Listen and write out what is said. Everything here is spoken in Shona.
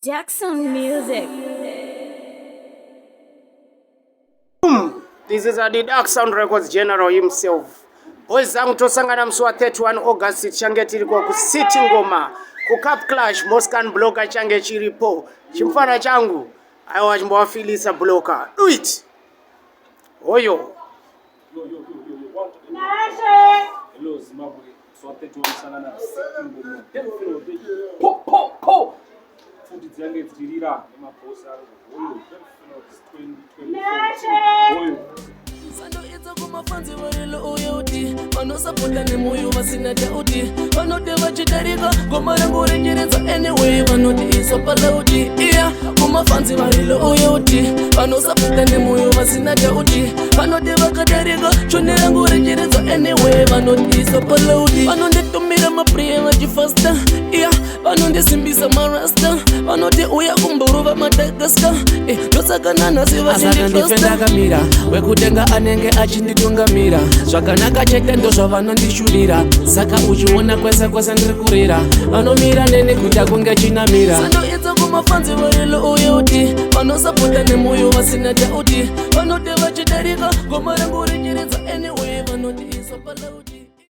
Jackson Music. This is the Dark Sound Records General himself. Boys zangu tosangana mswa 31 August change tirikuwa ku City Ngoma ku Cup Clash Moskan blocker change chiripo chimfana changu ayo chimwafilisa blocker do it oyo Hello Zimbabwe so 31 sangana po futhi zange dzirira emabosa oyo 2024 oyo Sando itza kumafanzi varilo uyoti vanosapota nemoyo vasina dauti vanoti vachidarika goma rangu renyeredza anyway vanoti isopalauti iya kumafanzi varilo uyoti vanosapota nemoyo vasina dauti vanoti vakadarika chone rangu renyeredza anyway vanoti isopalauti vanonditumira mapriya vachifasta iya vanondisimbisa marasta vanoti uya kumburuva madagaska ndosakananasi vachindifasta wekutenga anenge achinditungamira zvakanaka chete ndozvavanondishuvira saka uchiona kwese kwese ndiri kurira vanomira nene kuita kunge chinamira sandoedza kumafanzi varilo uyoti vanosapota nemoyo vasina dauti vanoti vachidarika goma rangu renyeredza anyway vanoti isopalauti